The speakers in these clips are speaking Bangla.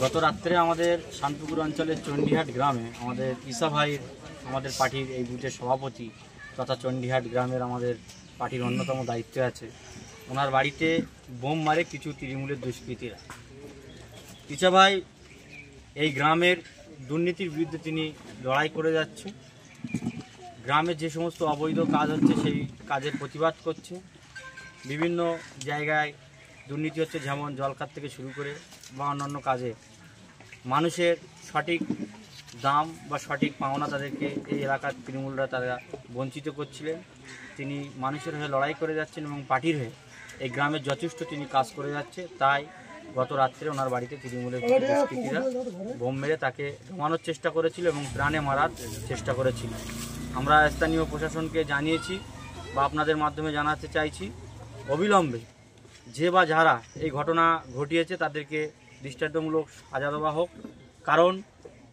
গত রাত্রে আমাদের শান্তপুর অঞ্চলের চণ্ডীহাট গ্রামে আমাদের ঈশা ভাই আমাদের পার্টির এই বুথের সভাপতি তথা চণ্ডীহাট গ্রামের আমাদের পার্টির অন্যতম দায়িত্বে আছে। ওনার বাড়িতে বোম মারে কিছু তৃণমূলের দুষ্কৃতীরা। ঈশা ভাই এই গ্রামের দুর্নীতির বিরুদ্ধে তিনি লড়াই করে যাচ্ছে। গ্রামে যে সমস্ত অবৈধ কাজ হচ্ছে সেই কাজের প্রতিবাদ করছে। বিভিন্ন জায়গায় দুর্নীতি হচ্ছে, যেমন জলখাত থেকে শুরু করে বা অন্যান্য কাজে মানুষের সঠিক দাম বা সঠিক পাওনা তাদেরকে এই এলাকার তৃণমূলরা তারা বঞ্চিত করছিলেন। তিনি মানুষের হয়ে লড়াই করে যাচ্ছেন এবং পার্টির হয়ে এই গ্রামের যথেষ্ট তিনি কাজ করে যাচ্ছে। তাই গত রাত্রে ওনার বাড়িতে তৃণমূলের দুষ্কৃতীরা বোম মেরে তাকে জমানোর চেষ্টা করেছিল এবং প্রাণে মারার চেষ্টা করেছিল। আমরা স্থানীয় প্রশাসনকে জানিয়েছি বা আপনাদের মাধ্যমে জানাতে চাইছি, অবিলম্বে যে বা যারা এই ঘটনা ঘটিয়েছে তাদেরকে দৃষ্টান্তমূলক সাজা দেওয়া হোক। কারণ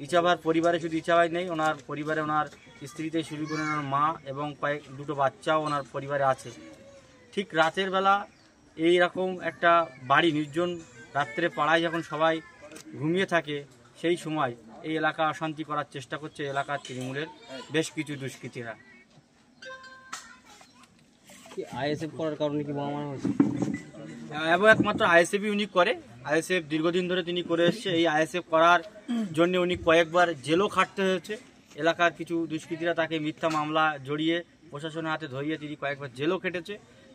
ইচাভার পরিবারে শুধু ইচাভাই নেই, ওনার পরিবারে ওনার স্ত্রীতে শুরু করে ওনার মা এবং দুটো বাচ্চাও ওনার পরিবারে আছে। ঠিক রাতের বেলা এই রকম একটা বাড়ি নির্জন রাত্রে পাড়ায় যখন সবাই ঘুমিয়ে থাকে, সেই সময় এই এলাকা অশান্তি করার চেষ্টা করছে এলাকার তৃণমূলের বেশ কিছু দুষ্কৃতীরা। আইএসএফ করার কারণে কি মহামারী হচ্ছে? এবং একমাত্র আইএসএফই উনি করে। আইএসএফ দীর্ঘদিন ধরে তিনি করে এসছে। এই আইএসএফ করার জন্য উনি কয়েকবার জেলও খাটতে হয়েছে। এলাকার কিছু দুষ্কৃতীরা তাকে মিথ্যা মামলা জড়িয়ে প্রশাসনের হাতে ধরিয়ে তিনি কয়েকবার জেলও কেটেছে।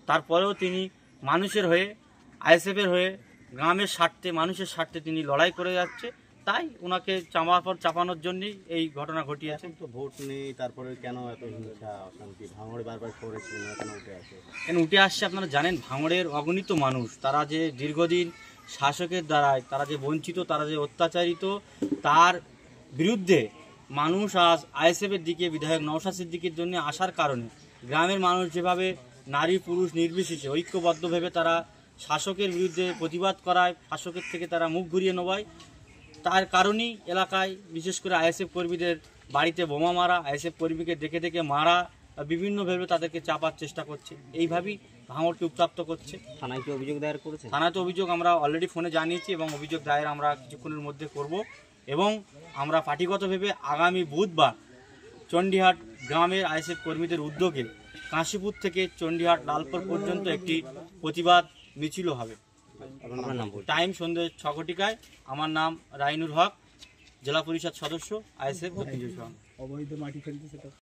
তারপরেও তিনি মানুষের হয়ে, আইএসএফের হয়ে, গ্রামের স্বার্থে, মানুষের স্বার্থে তিনি লড়াই করে যাচ্ছে। তাই ওনাকে চাপানোর জন্যই এই ঘটনা ঘটিয়েছে। তো ভোট নেই, তারপরে কেন এত হিংসা অশান্তি? ভাঙড়ে বারবার করেছিলেন, কেন উঠে আসে? কেন উঠে আসছে? আপনারা জানেন, ভাঙড়ের অগণিত মানুষ তারা যে দীর্ঘদিন শাসকের দ্বারায় তারা যে বঞ্চিত, তারা যে অত্যাচারিত, তার বিরুদ্ধে মানুষ আজ আইএসএফের দিকে, বিধায়ক নওশাদ সিদ্দিকীর জন্য আসার কারণে গ্রামের মানুষ যেভাবে নারী পুরুষ নির্বিশেষে ঐক্যবদ্ধভাবে তারা শাসকের বিরুদ্ধে প্রতিবাদ করায়, শাসকের থেকে তারা মুখ ঘুরিয়ে নেওয়ায়, তার কারণেই এলাকায় বিশেষ করে আইএসএফ কর্মীদের বাড়িতে বোমা মারা, আইএসএফ কর্মীকে দেখে দেখে মারা, বিভিন্নভাবে তাদেরকে চাপার চেষ্টা করছে। এইভাবেই ভাঙড়কে উত্তপ্ত করছে। থানায় কি অভিযোগ দায়ের করেছে? থানাতে অভিযোগ আমরা অলরেডি ফোনে জানিয়েছি এবং অভিযোগ দায়ের আমরা কিছুক্ষণের মধ্যে করব। এবং আমরা পার্টিগতভাবে আগামী বুধবার চণ্ডীহাট গ্রামের আইএসএফ কর্মীদের উদ্যোগে কাশীপুর থেকে চণ্ডীহাট লালপুর পর্যন্ত একটি প্রতিবাদ মিছিল হবে। টাইম সন্ধ্যে 6 ঘটিকায়। আমার নাম রাইনুর হক, জেলা পরিষদ সদস্য, আইএসএফ দক্ষিণ চব্বিশ পরগনা। অবৈধ মাটি ফেলতে সেটা